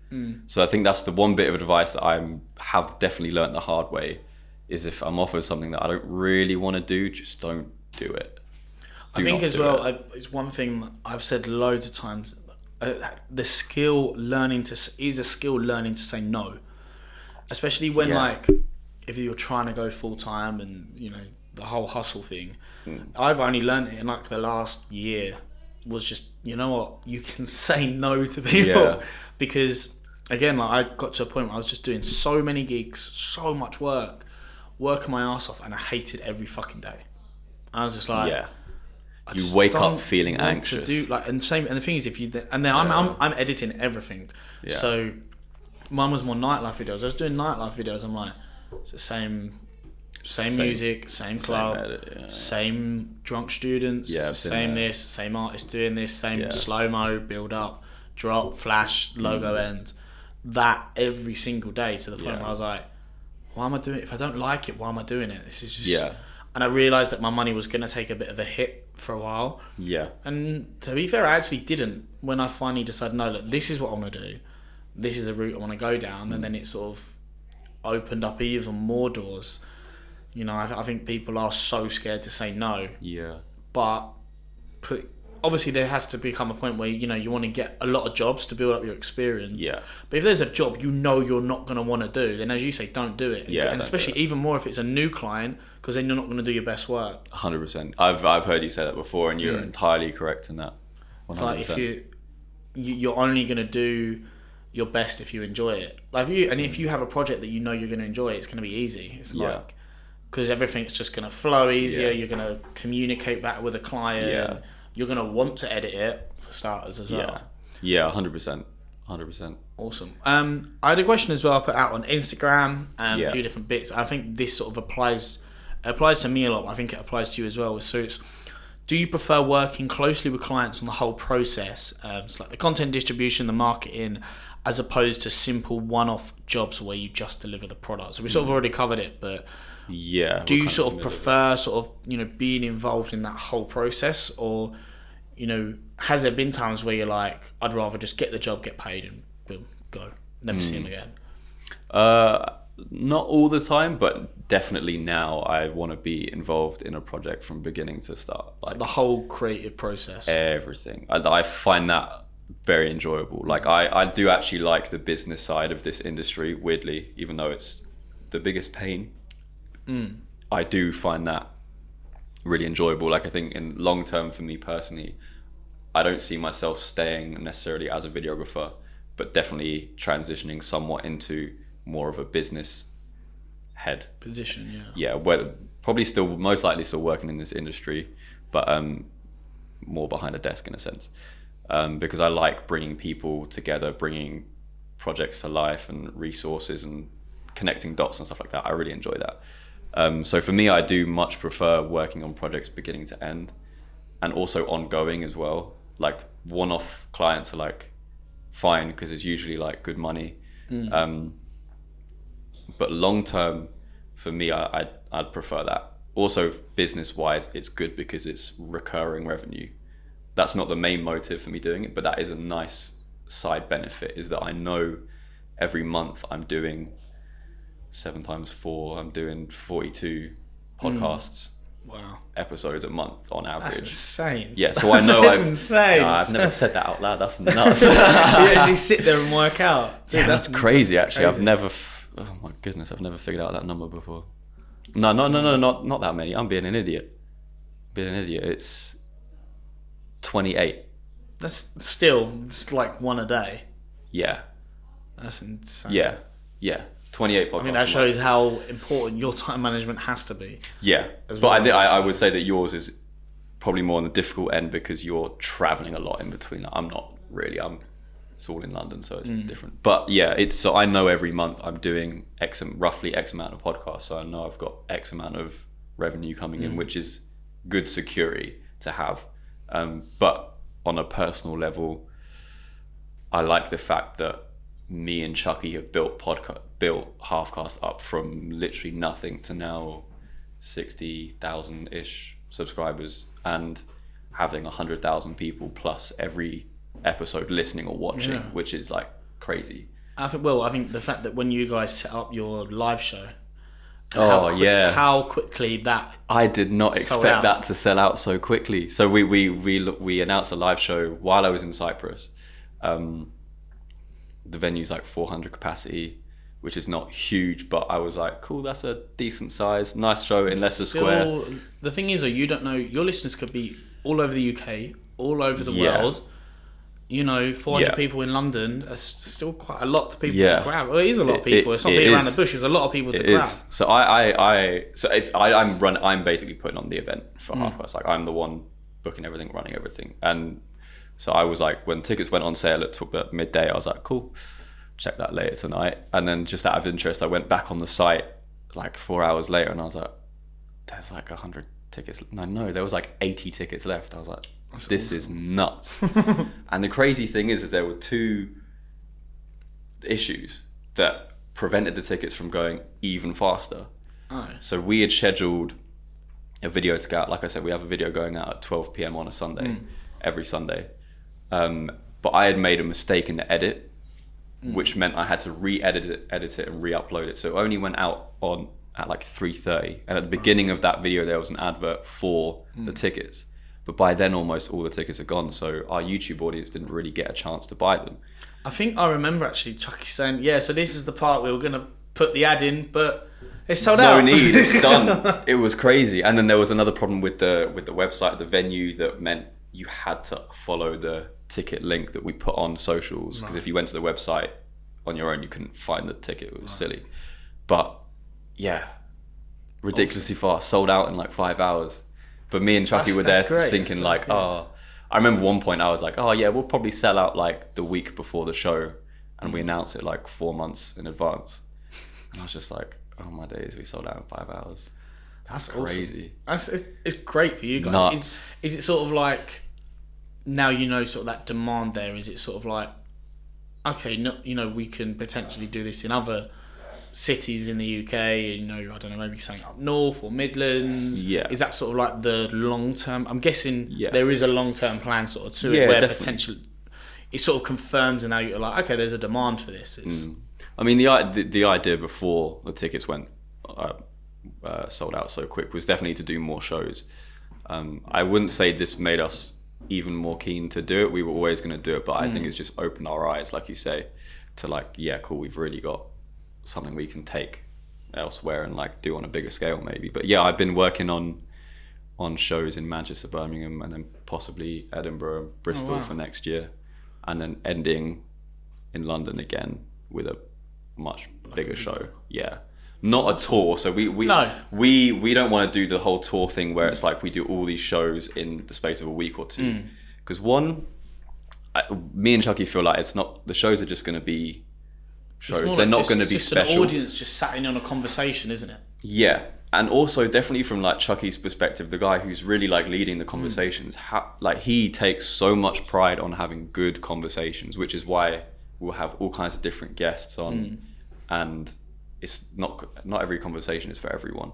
So I think that's the one bit of advice that I have definitely learned the hard way, is if I'm offered something that I don't really want to do, just don't do it. I think as well, it's one thing that I've said loads of times, the skill learning to say no, especially when like, if you're trying to go full time and the whole hustle thing. I've only learned it in like the last year, was just, you know what, you can say no to people. Because again, like I got to a point where I was just doing so many gigs, so much working my ass off, and I hated every fucking day. I was just like, you wake up feeling anxious. And the thing is, I'm editing everything. So mine was more nightlife videos. I was doing nightlife videos. I'm like, it's the same music, same club, edit, same drunk students, same artist doing this, same slow-mo, build up, drop, flash, logo end. That every single day, to the point where I was like, why am I doing it? If I don't like it, why am I doing it? This is just... And I realised that my money was going to take a bit of a hit for a while. And to be fair, I actually didn't. When I finally decided, no, look, this is what I want to do. This is a route I want to go down. And then it sort of opened up even more doors. I think people are so scared to say no. But obviously there has to become a point where you want to get a lot of jobs to build up your experience. But if there's a job you're not going to want to do, then as you say, don't do it. And especially even more if it's a new client, because then you're not going to do your best work. 100%. I've heard you say that before, and you're entirely correct in that. 100%. It's like if you're only going to do your best if you enjoy it. Like if you have a project that you're going to enjoy, it's going to be easy. It's like, because everything's just going to flow easier. You're going to communicate better with a client. You're going to want to edit it, for starters, as well. 100%. 100%. Awesome. I had a question as well I put out on Instagram, a few different bits. I think this sort of applies to me a lot, but I think it applies to you as well. So it's, do you prefer working closely with clients on the whole process, so like the content distribution, the marketing, as opposed to simple one-off jobs where you just deliver the product? So we sort of already covered it, but do you sort of prefer sort of being involved in that whole process, or has there been times where you're like, I'd rather just get the job, get paid, and boom, go, never see him again? Not all the time, but definitely now I want to be involved in a project from beginning to start. Like the whole creative process. Everything. I find that very enjoyable. Like I do actually like the business side of this industry, weirdly, even though it's the biggest pain. I do find that really enjoyable. Like I think in long term for me personally, I don't see myself staying necessarily as a videographer, but definitely transitioning somewhat into more of a business head position. Yeah, where probably still most likely still working in this industry, but more behind a desk in a sense, because I like bringing people together, bringing projects to life and resources and connecting dots and stuff like that. I really enjoy that. So for me, I do much prefer working on projects beginning to end, and also ongoing as well. Like one-off clients are like fine because it's usually like good money. But long term, for me, I'd prefer that. Also, business wise, it's good because it's recurring revenue. That's not the main motive for me doing it, but that is a nice side benefit, is that I know every month I'm doing 7 times 4, I'm doing 42 podcasts. Wow. Episodes a month on average. That's insane. Yeah, so I know That's insane. I've never said that out loud. That's nuts. You actually sit there and work out. Dude, Yeah, that's crazy. Actually, crazy. I've never. Oh my goodness, I've never figured out that number before. No, not that many. I'm being an idiot. It's 28. That's still like one a day. Yeah. That's insane. Yeah. 28 podcasts. I mean, that shows how important your time management has to be. Yeah, As but well. I would say that yours is probably more on the difficult end because you're traveling a lot in between. I'm not really. It's all in London, so it's different. But yeah, so I know every month I'm doing roughly X amount of podcasts, so I know I've got X amount of revenue coming in, which is good security to have. But on a personal level, I like the fact that me and Chucky have built Halfcast up from literally nothing to now 60,000-ish subscribers, and having 100,000 people plus every episode listening or watching, which is like crazy. I think the fact that when you guys set up your live show, how quickly that I did not expect that to sell out so quickly. So we announced a live show while I was in Cyprus. The venue's like 400 capacity, which is not huge, but I was like, cool, that's a decent size, nice show in Leicester Square. The thing is, you don't know, your listeners could be all over the UK, all over the world. 400 people in London are still quite a lot of people to grab. Well, it is a lot of people. It's not being around the bush. There's a lot of people to grab. So I'm basically putting on the event for Halfcast. Like I'm the one booking everything, running everything. And so I was like, when tickets went on sale at midday, I was like, cool, check that later tonight. And then just out of interest, I went back on the site like 4 hours later, and I was like, there's like 100 tickets. No, there was like 80 tickets left. I was like, this is nuts. And the crazy thing is that there were 2 issues that prevented the tickets from going even faster. So we had scheduled a video to go out. Like I said, we have a video going out at 12 p.m. on a Sunday, every Sunday. But I had made a mistake in the edit, which meant I had to edit it and re-upload it. So it only went out at like 3:30. And at the beginning of that video, there was an advert for the tickets. But by then, almost all the tickets are gone. So our YouTube audience didn't really get a chance to buy them. I think I remember actually Chucky saying, so this is the part we were going to put the ad in, but it's sold out. No need, it's done. It was crazy. And then there was another problem with the website, the venue, that meant you had to follow the ticket link that we put on socials, because if you went to the website on your own, you couldn't find the ticket. It was silly. But yeah, ridiculously fast, sold out in like 5 hours. But me and Chucky were there thinking like, I remember one point I was like, we'll probably sell out like the week before the show, and we announced it like 4 months in advance. And I was just like, oh my days, we sold out in 5 hours. That's crazy. Awesome. It's great for you guys. Nuts. Is it sort of like, now sort of that demand there, is it sort of like, okay, we can potentially do this in other cities in the UK, I don't know, maybe something up north or Midlands. Yeah. Is that sort of like the long term? I'm guessing Yeah. there is a long term plan sort of to it, where potentially it sort of confirms, and now you're like, okay, there's a demand for this. I mean, the idea before the tickets went sold out so quick was definitely to do more shows. I wouldn't say this made us even more keen to do it. We were always going to do it, but I think it's just opened our eyes, like you say, to like, yeah, cool, we've really got something we can take elsewhere and like do on a bigger scale maybe. But yeah, I've been working on shows in Manchester, Birmingham, and then possibly Edinburgh, Bristol for next year, and then ending in London again with a much bigger show. Yeah. Not a tour, so we don't want to do the whole tour thing where it's like we do all these shows in the space of a week or two. Because me and Chucky feel like it's not, the shows are just going to be shows. They're not going to be special. It's an audience just sat in on a conversation, isn't it? Yeah, and also definitely from like Chucky's perspective, the guy who's really like leading the conversations, like he takes so much pride on having good conversations, which is why we'll have all kinds of different guests on, and it's not every conversation is for everyone.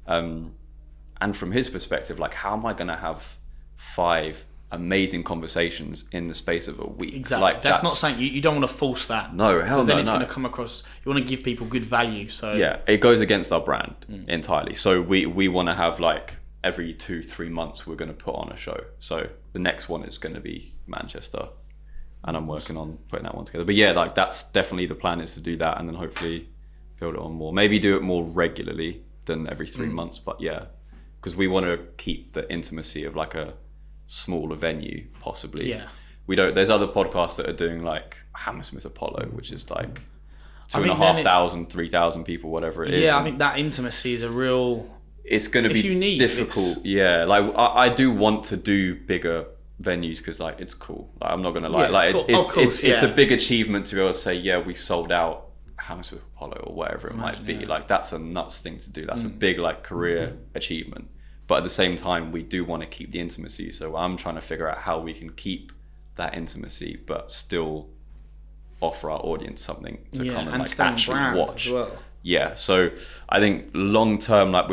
And from his perspective, like, how am I going to have 5 amazing conversations in the space of a week? Exactly. Like, that's not saying you don't want to force that. No, hell no. Because then it's going to come across, you want to give people good value. So yeah, it goes against our brand entirely. So we want to have like every 2-3 months we're going to put on a show. So the next one is going to be Manchester, and I'm working on putting that one together. But yeah, like that's definitely the plan, is to do that, and then hopefully build it on more. Maybe do it more regularly than every 3 months. But yeah, because we want to keep the intimacy of like a smaller venue, possibly. Yeah. There's other podcasts that are doing like Hammersmith Apollo, which is like 2,500, 3,000 people, whatever it is. Yeah, I think that intimacy is it's going to be unique. Difficult. Yeah, like I do want to do bigger venues because like it's cool. Like, I'm not going to lie. Yeah, like cool. it's a big achievement to be able to say, yeah, we sold out Hammersmith Apollo or whatever it might be. Yeah. Like that's a nuts thing to do. That's a big like career achievement. But at the same time, we do want to keep the intimacy. So I'm trying to figure out how we can keep that intimacy, but still offer our audience something to come and like actually watch. As well. Yeah. So I think long term, like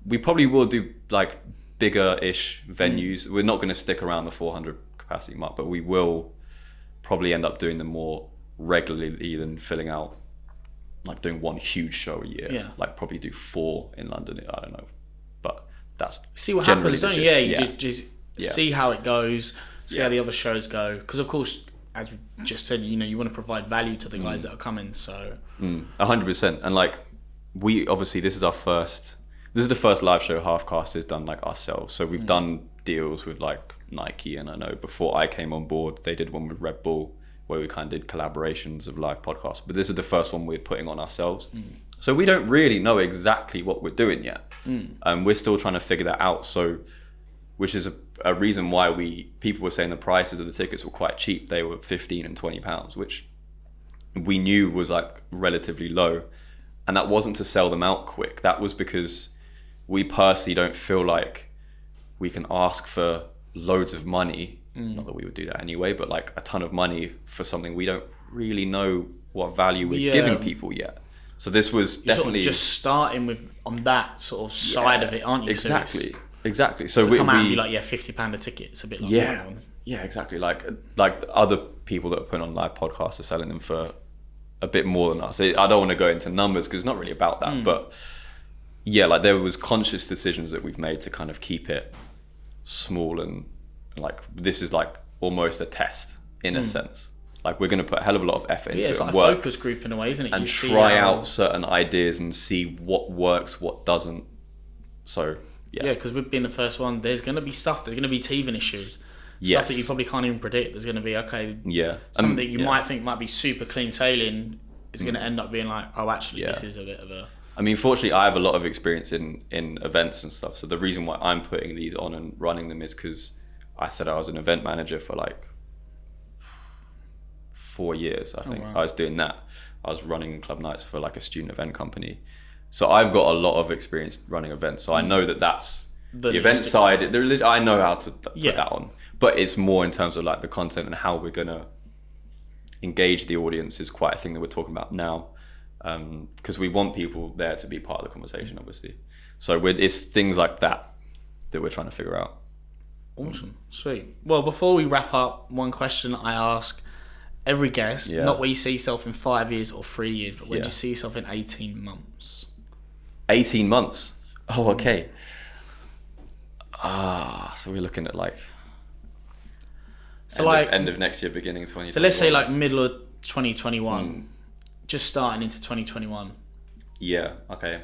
we probably will do like bigger-ish venues. We're not going to stick around the 400 capacity mark, but we will probably end up doing them more regularly than filling out, like doing one huge show a year. Yeah. Like probably do 4 in London. I don't know, but that's see what happens, don't you? Yeah, just see how it goes, see how the other shows go. Because of course, as we just said, you want to provide value to the guys that are coming. So 100%. And like we obviously this is the first live show Halfcast has done like ourselves. So we've done deals with like Nike, and I know before I came on board, they did one with Red Bull where we kind of did collaborations of live podcasts. But this is the first one we're putting on ourselves. So we don't really know exactly what we're doing yet. We're still trying to figure that out. So, which is a reason why people were saying the prices of the tickets were quite cheap. They were £15 and £20, which we knew was like relatively low. And that wasn't to sell them out quick. That was because we personally don't feel like we can ask for loads of money. Not that we would do that anyway, but like a ton of money for something we don't really know what value we're giving people yet. So this was definitely sort of just starting with on that sort of side of it, aren't you? Exactly. So to come out and be like, £50 a ticket. It's a bit like yeah, exactly. Like other people that are putting on live podcasts are selling them for a bit more than us. I don't want to go into numbers because it's not really about that, but yeah, like there was conscious decisions that we've made to kind of keep it small, and like this is like almost a test in a sense. Like we're going to put a hell of a lot of effort into it, it's like and a work, focus group in a way, isn't it? And try out certain ideas and see what works, what doesn't. So yeah, because we've been the first one. There's going to be stuff. There's going to be teething issues. Stuff that you probably can't even predict. There's going to be something that you might think might be super clean sailing is going to end up being like, oh, actually, this is a bit of a. I mean, fortunately, I have a lot of experience in events and stuff. So the reason why I'm putting these on and running them is because I said I was an event manager for like 4 years. I think I was doing that. I was running club nights for like a student event company. So I've got a lot of experience running events. So I know that's the event side. I know how to put that on. But it's more in terms of like the content and how we're going to engage the audience is quite a thing that we're talking about now. because we want people there to be part of the conversation, obviously. So it's things like that we're trying to figure out. Awesome. Sweet. Well, before we wrap up, one question I ask every guest, not where you see yourself in 5 years or 3 years, but where do you see yourself in 18 months? 18 months? Oh, okay. So we're looking at end of next year, beginning 2021. So let's say like middle of 2021, just starting into 2021. Yeah, okay.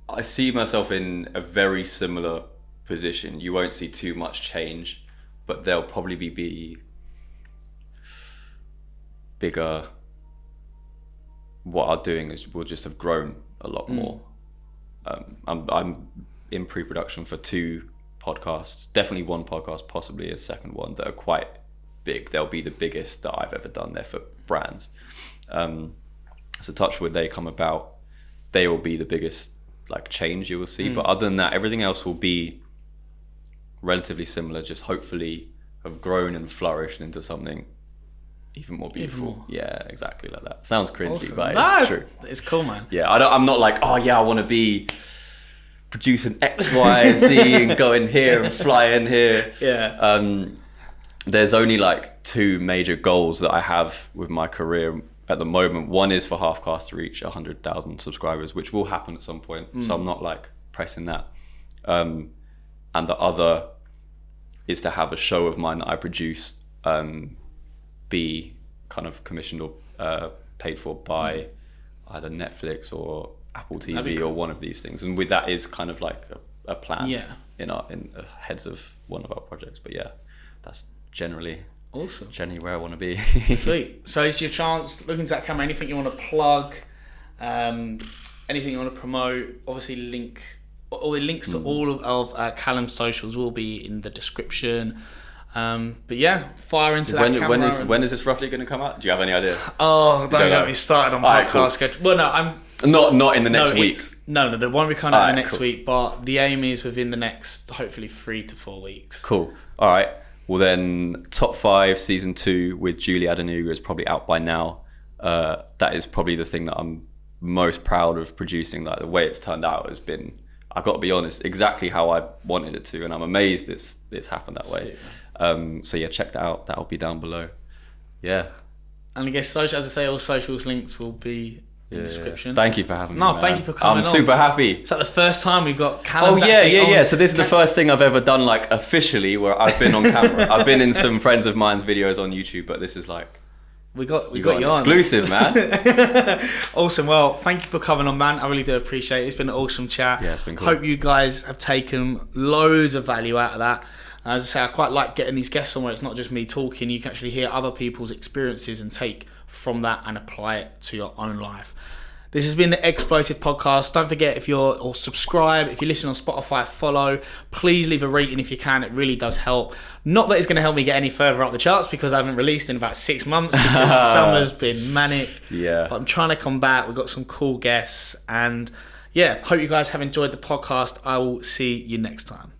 I see myself in a very similar position. You won't see too much change, but there'll probably be bigger. What I'm doing is we'll just have grown a lot more. I'm in pre-production for 2 podcasts, definitely 1 podcast, possibly a second one, that are quite big. They'll be the biggest that I've ever done there for brands. So touch wood, they come about, they will be the biggest change you will see. But other than that, everything else will be relatively similar, just hopefully have grown and flourished into something even more beautiful. Even more. Yeah, exactly like that. Sounds cringy, awesome. But it's true. It's cool, man. Yeah, I'm not like, oh yeah, I want to be producing X, Y, Z and going here and flying here. Yeah. There's only 2 major goals that I have with my career at the moment. One is for Halfcast to reach 100,000 subscribers, which will happen at some point. So I'm not pressing that. And the other is to have a show of mine that I produce be kind of commissioned or paid for by either Netflix or Apple TV or one of these things. And with that is kind of a plan in the heads of one of our projects. But yeah, that's generally where I want to be. Sweet. So it's your chance. Look into that camera. Anything you want to plug? Anything you want to promote? Obviously, all the links to all of Calum's socials will be in the description. But yeah, fire into that camera. When is this roughly going to come out? Do you have any idea? Oh, don't get me started on podcast schedule. Well, no, I'm not in the next week. No, the one we can't out in the next week. But the aim is within the next, hopefully, 3 to 4 weeks. Cool. All right. Well then, Top 5 season 2 with Julie Adenuga is probably out by now. That is probably the thing that I'm most proud of producing. The way it's turned out has been, I've got to be honest, exactly how I wanted it to, and I'm amazed it's happened that way. So yeah, check that out. That'll be down below. Yeah. And I guess as I say, all socials links will be in the description. Thank you for having me. No, thank you for coming on. I'm super happy. It's the first time we've got Calum. Oh yeah. So this is the first thing I've ever done officially where I've been on camera. I've been in some friends of mine's videos on YouTube, but this is we got you on. Exclusive, man. Awesome. Well, thank you for coming on, man. I really do appreciate it. It's been an awesome chat. Yeah, it's been cool. Hope you guys have taken loads of value out of that. As I say, I quite like getting these guests on where it's not just me talking. You can actually hear other people's experiences and take from that and apply it to your own life. This has been the EGGSPlosive Podcast. Don't forget, subscribe. If you listen on Spotify, follow. Please leave a rating if you can. It really does help. Not that it's going to help me get any further up the charts because I haven't released in about 6 months because summer's been manic. Yeah. But I'm trying to come back. We've got some cool guests. And yeah, hope you guys have enjoyed the podcast. I will see you next time.